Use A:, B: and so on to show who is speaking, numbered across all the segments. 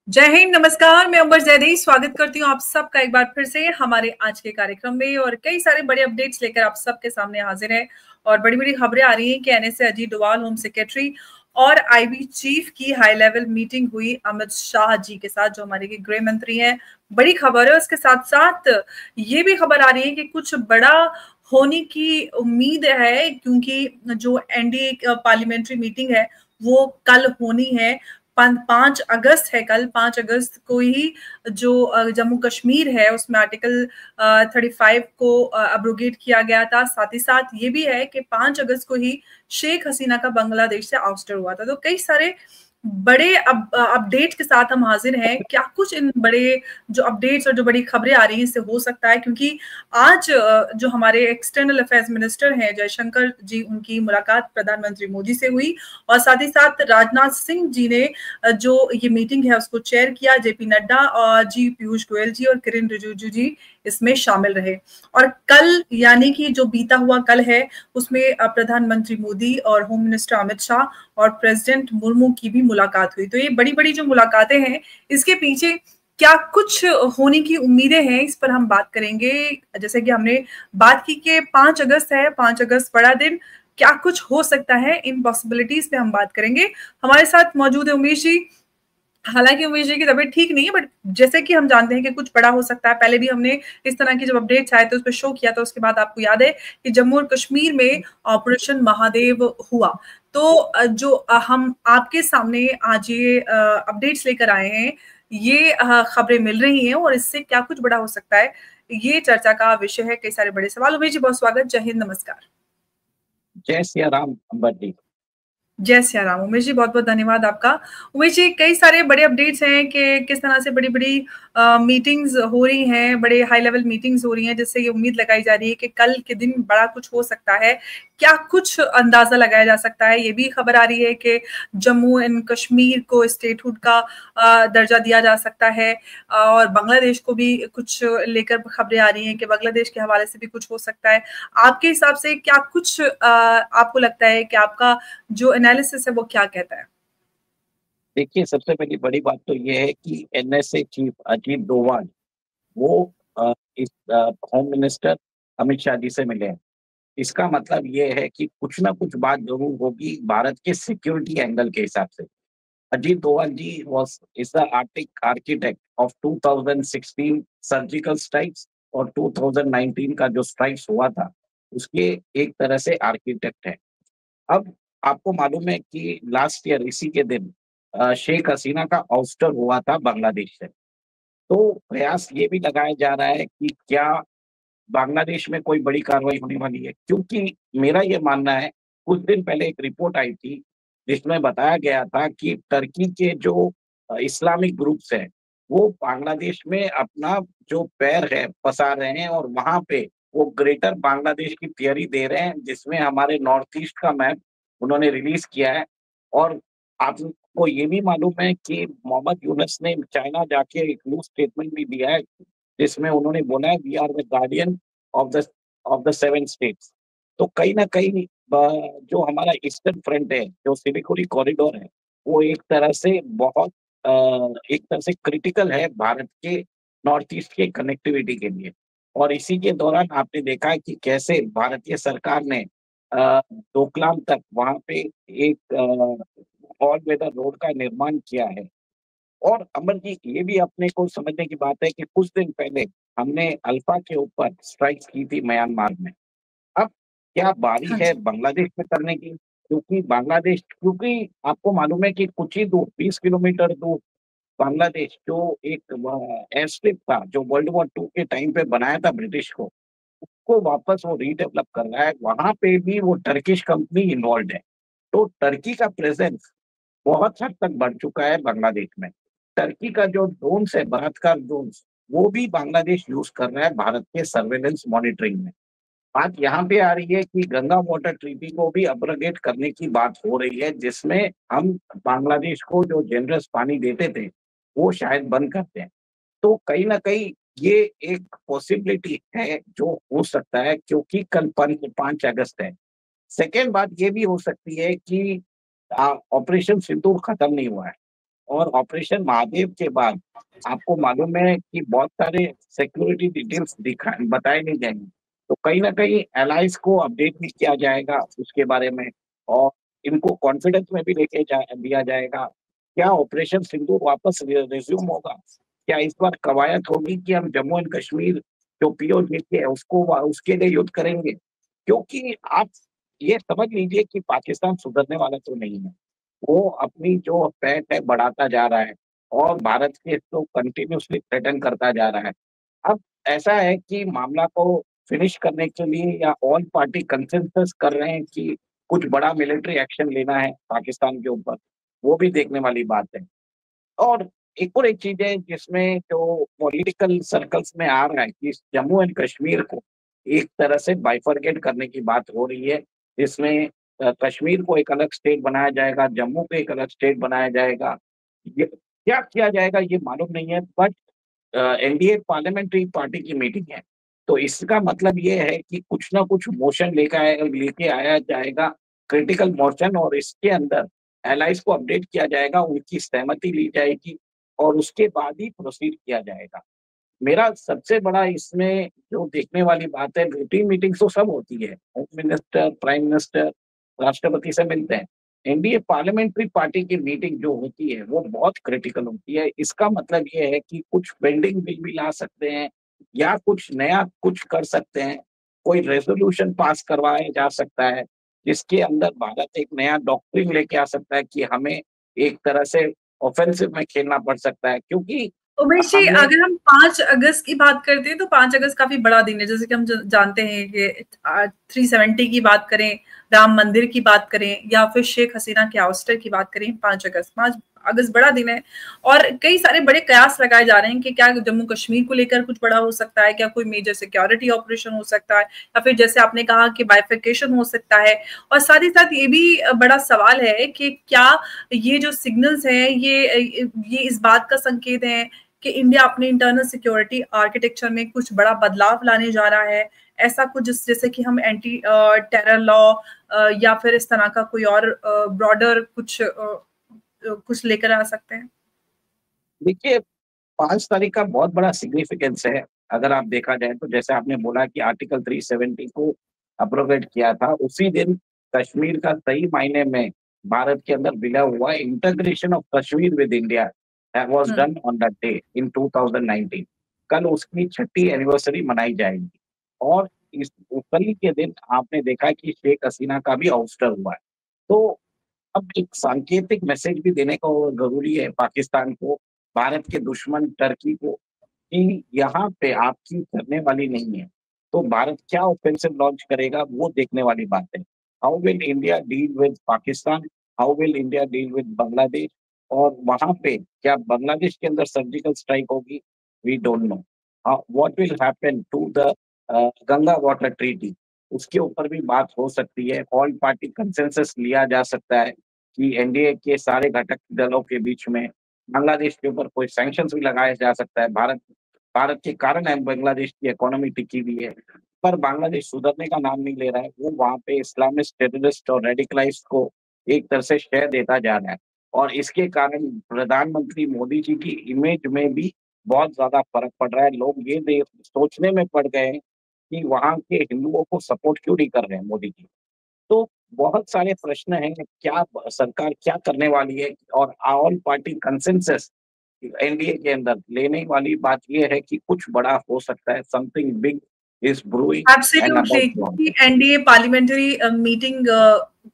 A: जय हिंद, नमस्कार। मैं अंबर जैदी स्वागत करती हूँ आप सबका एक बार फिर से हमारे आज के कार्यक्रम में और कई सारे बड़े अपडेट्स लेकर आप सबके सामने हाजिर है। और बड़ी-बड़ी खबरें आ रही हैं कि NSA Ajit Doval home secretary और आईबी चीफ की हाई लेवल मीटिंग हुई अमित शाह जी के साथ, जो हमारे के गृह मंत्री हैं। बड़ी खबर है। उसके साथ-साथ ये भी खबर आ रही है कि कुछ बड़ा होने की उम्मीद है, क्योंकि जो एनडीए पार्लियामेंट्री मीटिंग है वो कल होनी है। 5 अगस्त है, कल 5 अगस्त को ही जो जम्मू कश्मीर है उसमें आर्टिकल 35 को अब्रोगेट किया गया था। साथ ही साथ ये भी है कि 5 अगस्त को ही शेख हसीना का बांग्लादेश से आउस्टर हुआ था। तो कई सारे बड़े अपडेट के साथ हम हाजिर हैं। क्या कुछ इन बड़े जो अपडेट्स और जो बड़ी खबरें आ रही हैं इससे हो सकता है, क्योंकि आज जो हमारे एक्सटर्नल अफेयर्स मिनिस्टर हैं जयशंकर जी, उनकी मुलाकात प्रधानमंत्री मोदी से हुई और साथ ही साथ राजनाथ सिंह जी ने जो ये मीटिंग है उसको चेयर किया। जेपी नड्डा और जी पीयूष गोयल जी और किरेन रिजिजू जी इसमें शामिल रहे। और कल यानी कि जो बीता हुआ कल है उसमें प्रधानमंत्री मोदी और होम मिनिस्टर अमित शाह और प्रेसिडेंट मुर्मू की भी मुलाकात हुई। तो ये बड़ी-बड़ी जो मुलाकातें हैं, इसके पीछे क्या कुछ होने की उम्मीदें हैं, इस पर हम बात करेंगे। जैसे कि हमने बात की कि 5 अगस्त है, 5 अगस्त बड़ा दिन, क्या कुछ हो सकता है, इन पॉसिबिलिटीज पे हम बात करेंगे। हमारे साथ मौजूद है उमेश जी। हालांकि उमेश जी की तबीयत ठीक नहीं है, बट जैसे कि हम जानते हैं कि कुछ बड़ा हो सकता है। पहले भी हमने इस तरह की जब अपडेट्स आए थे उस पर शो किया था। उसके बाद आपको याद है कि जम्मू और कश्मीर में ऑपरेशन महादेव हुआ। तो जो हम आपके सामने आज ये अपडेट्स लेकर आए हैं, ये खबरें मिल रही हैं और इससे क्या कुछ बड़ा हो सकता है, ये चर्चा का विषय है। कई सारे बड़े सवाल। उमेश जी, बहुत स्वागत। जय हिंद, नमस्कार।
B: जय सिया राम अंबर जी।
A: जय सिया राम। उमेश जी, बहुत-बहुत धन्यवाद आपका। उमेश जी, कई सारे बड़े अपडेट्स हैं कि किस तरह से बड़ी-बड़ी मीटिंग्स हो रही हैं, बड़े हाई लेवल मीटिंग्स हो रही हैं, जिससे ये उम्मीद लगाई जा रही है कि कल के दिन बड़ा कुछ हो सकता है। क्या कुछ अंदाज़ा लगाया जा सकता है? ये भी खबर आ रही है कि जम्मू एंड कश्मीर को स्टेटहुड का दर्जा दिया जा सकता है। और बांग्लादेश को भी कुछ लेकर खबरें आ रही हैं कि बांग्लादेश के हवाले से भी कुछ हो सकता है। आपके हिसाब से क्या कुछ आपको लगता है कि आपका जो एनालिसिस है वो क्या कहता है?
B: देखिए, सबसे पहली बड़ी बात तो ये है कि एनएसए चीफ अजीत डोभाल वो इस होम मिनिस्टर अमित शाह जी से मिले हैं। इसका मतलब ये है कि कुछ ना कुछ बात ज़रूर होगी भारत के सिक्योरिटी एंगल के हिसाब से। Ajit Doval ji was is the architect of 2016 surgical strikes और 2019 का जो स्ट्राइक्स हुआ था, उसके एक तरह से आर्किटेक्ट हैं। अब आपको मालूम है कि लास्ट ईयर इसी के दिन शेख हसीना का आउस्टर हुआ था बांग्लादेश से। तो प्रयास ये भी लगाया जा रहा है कि क्या बांग्लादेश में कोई बड़ी कार्रवाई होने वाली है? क्योंकि मेरा ये मानना है, कुछ दिन पहले एक रिपोर्ट आई थी, जिसमें बताया गया था कि टर्की के जो इस्लामिक ग्रुप्स हैं, वो बांग्लादेश में अपना जो पैर है पसार रहे हैं और वहाँ पे वो ग्रेटर बांग्लादेश की थियरी दे रहे हैं, जिसमें हमारे नॉर्थ ईस्ट का मैप उन्होंने रिलीज़ किया है। और आपको ये भी मालूम है कि मोहम्मद यूनुस ने चाइना जाके एक न्यूज़ स्टेटमेंट भी दिया है, जिसमें उन्होंने बोला है we are the guardian of the 7 states. तो कहीं न कहीं जो हमारा ईस्टर्न फ्रंट है, जो सिलिगुड़ी कॉरिडोर है, वो एक तरह से बहुत एक तरह से क्रिटिकल है भारत के नॉर्थ ईस्ट के कनेक्टिविटी के लिए। और इसी के दौरान आपने देखा है कि कैसे भारतीय सरकार ने डोकलाम तक वहाँ पे एक ऑल वेदर रोड का निर्माण किया है। और अमर जी, ये भी अपने को समझने की बात है कि कुछ दिन पहले हमने अल्फा के ऊपर स्ट्राइक्स की थी म्यांमार में। अब क्या बारी
A: हाँ
B: है
A: जी।
B: बांग्लादेश में करने की? क्योंकि आपको मालूम है कि कुछ ही दूर 20 किलोमीटर दूर बांग्लादेश जो एक एयर स्ट्रिप था, जो वर्ल्ड वॉर 2 के टाइम पे बनाया था ब्रिटिश को वापस वो रीडेवलप कर रहा है। वहाँ पे भी वो टर्किश कंपनी इन्वॉल्व्ड है। तो टर्की का प्रेज़ेंस बहुत हद तक बढ़ चुका है बांग्लादेश में। टर्की का जो ड्रोन्स है, बलात्कार ड्रोन्स, वो भी बांग्लादेश यूज़ कर रहा है भारत के सर्वेलेंस मॉनिटरिंग में। बात यहाँ पे आ रही है कि गंगा वाटर ट्रीटी को भी अब्रोगेट करने की बात हो रही है, जिसमें हम बांग्लादेश को जो जेनरस पानी देते थे, वो शायद बंद कर दें। तो कहीं न कहीं ये एक पॉसिबिलिटी है जो हो सकता है, क्योंकि कल 5 अगस्त है। सेकंड बात ये भी हो सकती है कि ऑपरेशन सिंदूर खत्म नहीं हुआ है। और ऑपरेशन महादेव के बाद आपको मालूम है कि बहुत सारे सिक्योरिटी डिटेल्स दिखा बताए नहीं जाएंगे। तो कहीं न कहीं एलाइज़ को अपडेट भी किया जाएगा उसके बारे में, और इनको कॉन्फिडेंस में भी लेके जा दिया जाएगा। क्या ऑपरेशन सिंदूर वापस रिज़्यूम होगा? क्या इस बार कवायद होगी कि हम जम्मू एंड कश्मीर जो पीओजे है उसके लिए युद्ध करेंगे? क्योंकि आप ये समझ लीजिए कि पाकिस्तान सुधरने वाला तो नहीं है। वो अपनी जो पैठ है बढ़ाता जा रहा है और भारत के इसको कंटिन्यूअसली थ्रेटन करता जा रहा है। अब ऐसा है कि मामला को फिनिश करने के लिए या ऑल पार्टी कंसेंसस कर रहे हैं कि कुछ बड़ा मिलिट्री एक्शन लेना है पाकिस्तान के ऊपर, वो भी देखने वाली बात है। और एक और एक चीज़ है जिसमें जो पॉलिटिकल सर्कल्स में आ रहा है कि जम्मू एंड कश्मीर को एक तरह से बाइफरकेट करने की बात हो रही है, जिसमें कश्मीर को एक अलग स्टेट बनाया जाएगा, जम्मू को एक अलग स्टेट बनाया जाएगा। ये क्या किया जाएगा ये मालूम नहीं है, बट एनडीए पार्लियामेंट्री पार्टी की मीटिंग है। तो इसका मतलब ये है कि कुछ ना कुछ मोशन लेके आया जाएगा, क्रिटिकल मोशन, और इसके अंदर एलाइज़ को अपडेट किया जाएगा, उनकी सहमति ली जाएगी और उसके बाद ही प्रोसीड किया जाएगा। मेरा सबसे बड़ा इसमें जो देखने वाली बात है, रूटीन मीटिंग्स तो सब होती है। होम मिनिस्टर, प्राइम मिनिस्टर, राष्ट्रपति से मिलते हैं। एनडीए पार्लियामेंट्री पार्टी की मीटिंग जो होती है, वो बहुत क्रिटिकल होती है। इसका मतलब ये है कि कुछ पेंडिंग बिल भी ला सकते हैं या कुछ नया कुछ कर सकते हैं। कोई रेज़ोल्यूशन पास करवाया जा सकता है, जिसके अंदर भारत एक नया डॉक्ट्रिन लेके आ सकता है कि हमें एक तरह से ऑफेंसिव में खेलना पड़ सकता है, क्योंकि
A: उमेश जी,
B: हमने
A: अगर हम 5 अगस्त की बात करते हैं तो 5 अगस्त काफी बड़ा दिन है। जैसे कि हम जानते हैं कि 370 की बात करें, राम मंदिर की बात करें, या फिर शेख हसीना के आउस्टर की बात करें, 5 अगस्त बड़ा दिन है। और कई सारे बड़े कयास लगाए जा रहे हैं कि क्या जम्मू कश्मीर को लेकर कुछ बड़ा हो सकता है, क्या कोई मेजर सिक्योरिटी ऑपरेशन हो सकता है, या फिर जैसे आपने कहा कि बाइफिकेशन हो सकता है। और साथ ही साथ ये भी बड़ा सवाल है कि क्या ये जो सिग्नल्स हैं ये इस बात का संकेत है कि इंडिया अपने इंटरनल सिक्योरिटी आर्किटेक्चर में कुछ बड़ा बदलाव लाने जा रहा है। ऐसा कुछ जैसे कि हम एंटी टेरर लॉ या फिर इस तरह का कोई और ब्रॉडर कुछ लेकर आ सकते हैं।
B: देखिए, 5 तारीख का बहुत बड़ा सिग्निफिकेंस है। अगर आप देखा जाए तो जैसे आपने बोला कि आर्टिकल 370 को एब्रोगेट किया था, उसी दिन कश्मीर का सही मायने में भारत के अंदर विलय हुआ। Integration of Kashmir with India was
A: hmm.
B: Done on that day in 2019। कल उसकी 6ठी एनिवर्सरी मनाई जाएगी और इस कल ही के दिन आपने देखा कि शेख हसीना का भी आउस्टर हुआ है। तो अब एक सांकेतिक मैसेज भी देने का ज़रूरी है पाकिस्तान को, भारत के दुश्मन टर्की को, कि यहाँ पे आपकी करने वाली नहीं है। तो भारत क्या ऑफेंसिव लॉन्च करेगा वो देखने वाली बात है। How will India deal with Pakistan? How will India deal with Bangladesh? और वहाँ पे क्या बांग्लादेश के अंदर सर्जिकल स्ट्राइक होगी? We don't know. What will happen to the Ganga water treaty? उसके ऊपर भी बात हो सकती है। ऑल पार्टी कंसेंसस लिया जा सकता है कि एनडीए के सारे घटक दलों के बीच में बांग्लादेश के ऊपर कोई सैंक्शंस भी लगाया जा सकता है। भारत भारत के कारण है बांग्लादेश की इकोनॉमी टिकी हुई है, पर बांग्लादेश सुधरने का नाम नहीं ले रहा है। वो वहाँ पे इस्लामिस्ट टेररिस्ट और रेडिकलाइज्ड को एक तरह से शह देता जा रहा है, और इसके कारण प्रधानमंत्री मोदी जी की इमेज में भी बहुत ज़्यादा फ़र्क पड़ रहा है। लोग ये देख सोचने में पड़ गए हैं कि वहाँ के हिंदुओं को सपोर्ट क्यों नहीं कर रहे हैं मोदी जी। तो बहुत सारे प्रश्न हैं, क्या सरकार क्या करने वाली है, और ऑल पार्टी कंसेंसस एनडीए के अंदर लेने वाली बात ये है कि कुछ बड़ा हो सकता है, something big is brewing and
A: absolutely,
B: about to
A: क्योंकि
B: हैपन।
A: एनडीए पार्लियामेंट्री मीटिंग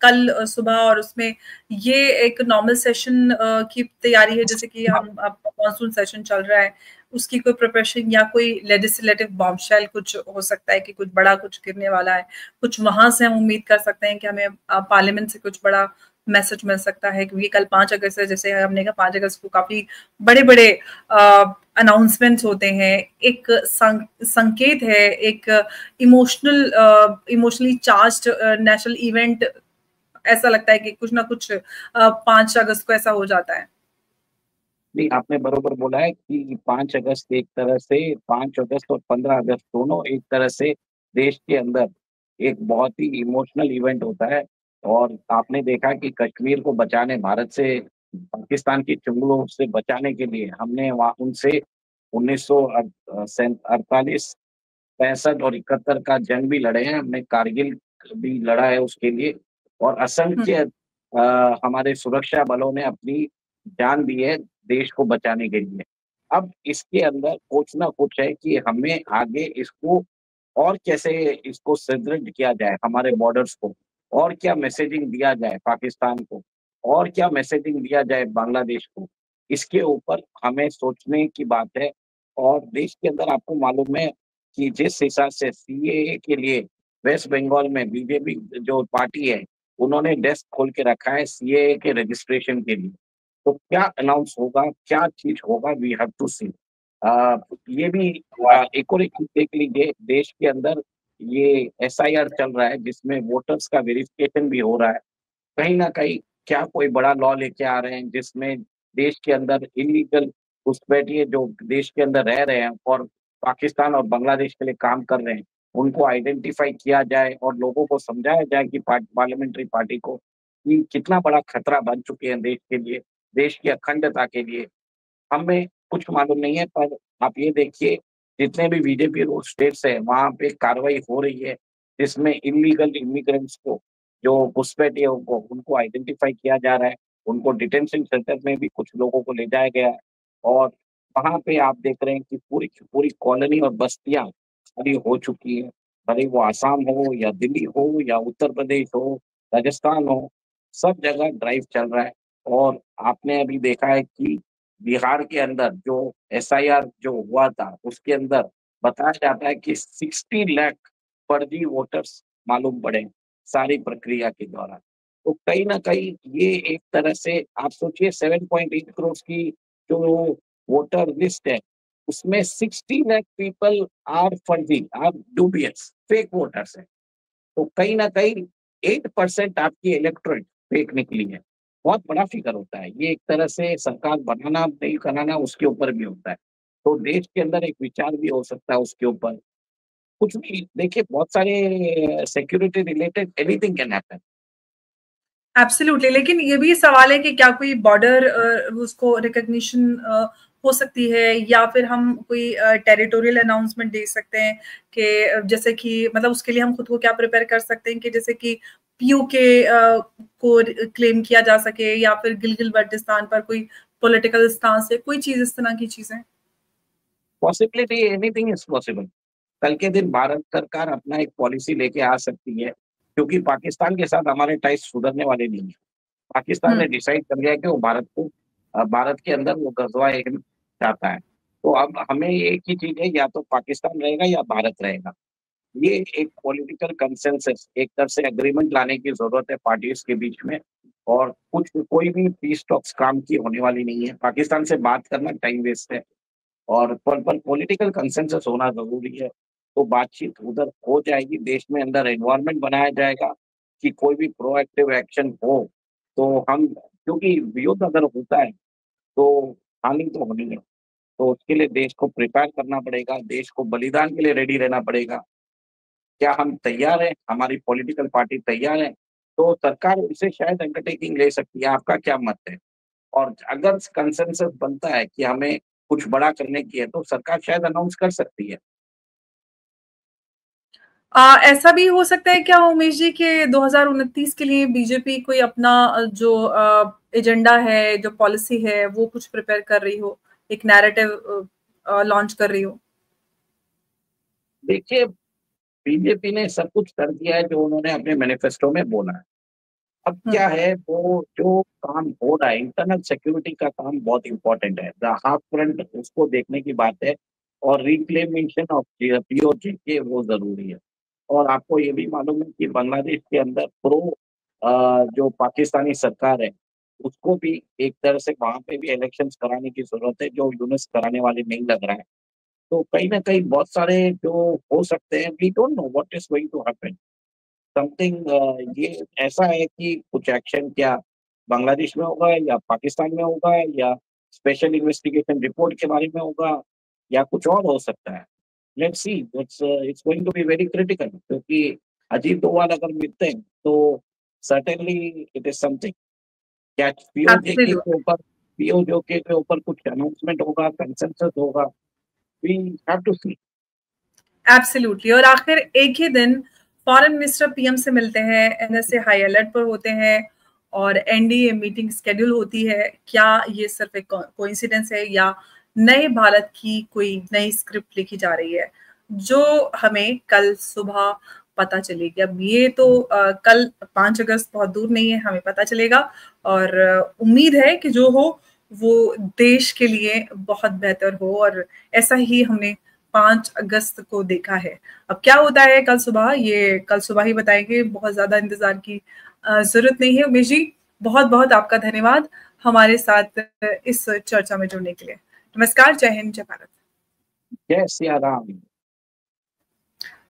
A: कल सुबह, और उसमें ये एक नॉर्मल सेशन की तैयारी है, जैसे कि हम अब मॉनसून सेशन चल रहा है, उसकी कोई प्रिपरेशन या कोई लेजिस्लेटिव बॉम्बशेल कुछ हो सकता है कि कुछ बड़ा कुछ गिरने वाला है। कुछ वहां से हम उम्मीद कर सकते हैं कि हमें पार्लियामेंट से कुछ बड़ा मैसेज मिल सकता है, क्योंकि कल 5 अगस्त है। जैसे हमने कहा 5 अगस्त को काफी बड़े बड़े अनाउंसमेंट्स होते हैं, एक संकेत है, एक इमोशनली चार्ज्ड नेशनल इवेंट। ऐसा लगता है कि कुछ ना कुछ 5 अगस्त को ऐसा हो जाता है।
B: नहीं, आपने बरोबर बोला है कि 5 अगस्त एक तरह से 5 अगस्त और 15 अगस्त दोनों एक तरह से देश के अंदर एक बहुत ही इमोशनल इवेंट होता है। और आपने देखा कि कश्मीर को बचाने भारत से पाकिस्तान की चुंगलों से बचाने के लिए हमने वहाँ उनसे 1948, 65 और 71 का जंग भी लड़े हैं, हमने कारगिल भी लड़ा है उसके लिए, और असंख्य हमारे सुरक्षा बलों ने अपनी जान दी है देश को बचाने के लिए। अब इसके अंदर कुछ ना कुछ है कि हमें आगे इसको और कैसे इसको सुदृढ़ किया जाए, हमारे बॉर्डर्स को, और क्या मैसेजिंग दिया जाए पाकिस्तान को, और क्या मैसेजिंग दिया जाए बांग्लादेश को, इसके ऊपर हमें सोचने की बात है। और देश के अंदर आपको मालूम है कि जिस हिसाब से सीएए के लिए वेस्ट बंगाल में बीजेपी जो पार्टी है, उन्होंने डेस्क खोल के रखा है सीएए के रजिस्ट्रेशन के लिए। तो क्या अनाउंस होगा, क्या चीज होगा, वी हैव टू सी। ये भी एक और एक चीज देख लीजिए, देश के अंदर ये एसआईआर चल रहा है जिसमें वोटर्स का वेरिफिकेशन भी हो रहा है। कहीं ना कहीं क्या कोई बड़ा लॉ लेके आ रहे हैं जिसमें देश के अंदर इलीगल घुसपैठिए जो देश के अंदर रह रहे हैं और पाकिस्तान और बांग्लादेश के लिए काम कर रहे हैं, उनको आइडेंटिफाई किया जाए और लोगों को समझाया जाए कि पार्लियामेंट्री पार्टी को कि कितना बड़ा खतरा बन चुके हैं देश के लिए, देश की अखंडता के लिए। हमें कुछ मालूम नहीं है, पर आप ये देखिए जितने भी बीजेपी रूल स्टेट्स है वहां पे कार्रवाई हो रही है जिसमें इलीगल इमिग्रेंट्स को, जो घुसपैठिए उनको उनको आइडेंटिफाई किया जा रहा है, उनको डिटेंशन सेंटर में भी कुछ लोगों को ले जाया गया है। और वहां पे आप देख रहे हैं कि पूरी की पूरी कॉलोनी और बस्तियां खाली हो चुकी है, भले वो आसाम हो या दिल्ली हो या उत्तर प्रदेश हो, राजस्थान हो, सब जगह ड्राइव चल रहा है। और आपने अभी देखा है कि बिहार के अंदर जो एसआईआर जो हुआ था उसके अंदर बताया जाता है कि 60 लाख फर्जी वोटर्स मालूम पड़े सारी प्रक्रिया के दौरान। तो कहीं ना कहीं ये एक तरह से आप सोचिए 7.8 करोड़ की जो वोटर लिस्ट है उसमें 60 लाख पीपल आर फर्जी, आर डूबियस, फेक वोटर्स है। तो कहीं ना कहीं 8% आपकी इलेक्टोरेट फेक निकली है। बहुत बड़ा फिगर होता है ये, एक तरह से सरकार बनाना नहीं कराना उसके ऊपर भी होता है। तो देश के अंदर एक विचार भी हो सकता है उसके ऊपर। कुछ भी देखिए, बहुत सारे security related anything can happen.
A: Absolutely, लेकिन ये भी सवाल है कि क्या कोई बॉर्डर उसको रिकॉग्निशन हो सकती है, या फिर हम कोई टेरिटोरियल अनाउंसमेंट दे सकते हैं कि जैसे कि मतलब उसके लिए हम खुद को क्या प्रिपेयर कर सकते हैं कि जैसे कि पीयूके को क्लेम किया जा सके, या फिर गिलगित बल्टिस्तान पर कोई पॉलिटिकल स्टांस है, कोई चीज इस तरह की चीजें।
B: Possibility, anything is possible. कल के दिन भारत सरकार अपना एक पॉलिसी लेके आ सकती है, क्योंकि पाकिस्तान के साथ हमारे टाइज सुधरने वाले नहीं है। पाकिस्तान ने
A: हम्म।
B: डिसाइड कर लिया है कि वो भारत को भारत के अंदर वो गजवा एक चाहता है। तो अब हमें एक ही चीज है, या तो पाकिस्तान रहेगा या भारत रहेगा। ये एक पॉलिटिकल कंसेंसस, एक तरह से एग्रीमेंट लाने की जरूरत है पार्टीज के बीच में। और कुछ कोई भी पीस टॉक्स काम की होने वाली नहीं है, पाकिस्तान से बात करना टाइम वेस्ट है। और पर पॉलिटिकल कंसेंसस होना जरूरी है। तो बातचीत उधर हो जाएगी, देश में अंदर एनवायरनमेंट बनाया जाएगा कि कोई भी प्रोएक्टिव एक्शन हो। तो हम, क्योंकि युद्ध अगर होता है तो हानि तो होनी है, तो उसके लिए देश को प्रिपेयर करना पड़ेगा, देश को बलिदान के लिए रेडी रहना पड़ेगा। क्या हम तैयार हैं, हमारी पॉलिटिकल पार्टी तैयार है? तो सरकार उनसे शायद अंडरटेकिंग ले सकती है। आपका क्या मत है? और अगर कंसेंसस बनता है कि हमें कुछ बड़ा करने की है तो सरकार शायद अनाउंस कर सकती है।
A: ऐसा भी हो सकता है क्या उमेश जी कि 2029 के लिए बीजेपी कोई अपना जो एजेंडा है, जो पॉलिसी है, वो कुछ प्रिपेयर कर रही हो, एक नैरेटिव लॉन्च कर रही हो?
B: देखिए, बीजेपी ने सब कुछ कर दिया है जो उन्होंने अपने मैनिफेस्टो में बोला है। अब क्या
A: हम्म।
B: है, वो जो काम हो रहा है, इंटरनल सिक्योरिटी का काम बहुत इंपॉर्टेंट है, द हाफ फ्रंट उसको देखने की बात है। और रिक्लेमेशन ऑफ पीओके के वो जरूरी है। और आपको ये भी मालूम है कि बांग्लादेश के अंदर जो पाकिस्तानी सरकार है उसको भी एक तरह से वहां पे भी इलेक्शंस कराने की जरूरत है, जो यूनिस कराने वाले नहीं लग रहा है। तो कहीं ना कहीं बहुत सारे जो हो सकते हैं, we don't know what is going to happen. Something ये ऐसा है कि कुछ एक्शन क्या बांग्लादेश में होगा या पाकिस्तान में होगा, या स्पेशल इन्वेस्टिगेशन रिपोर्ट के बारे में होगा, या कुछ और हो सकता है। Let's see, it's going to be very critical, क्योंकि अजीत डोभाल अगर मिलते हैं तो सर्टेनली इट इज समथिंग। क्या पीओजे के ऊपर कुछ अनाउंसमेंट होगा, कंसेंसस होगा? We have to see.
A: Absolutely. और आखिर एक ही दिन फॉरेन मिनिस्टर पीएम से मिलते हैं, एनएसए हाई अलर्ट पर होते हैं और एनडीए मीटिंग शेड्यूल होती है। क्या ये सिर्फ एक कोइंसिडेंस है या नए भारत की कोई नई स्क्रिप्ट लिखी जा रही है, जो हमें कल सुबह पता चलेगी। अब ये तो कल 5 अगस्त बहुत दूर नहीं है, हमें पता चलेगा। और उम्मीद है कि जो हो वो देश के लिए बहुत बेहतर हो, और ऐसा ही हमने 5 अगस्त को देखा है। अब क्या होता है कल सुबह, ये कल सुबह ही बताएंगे। बहुत ज्यादा इंतजार की जरूरत नहीं है। उमेश जी, बहुत बहुत आपका धन्यवाद हमारे साथ इस चर्चा में जुड़ने के लिए। नमस्कार, जय हिंद, जय भारत।
B: जय सिया राम।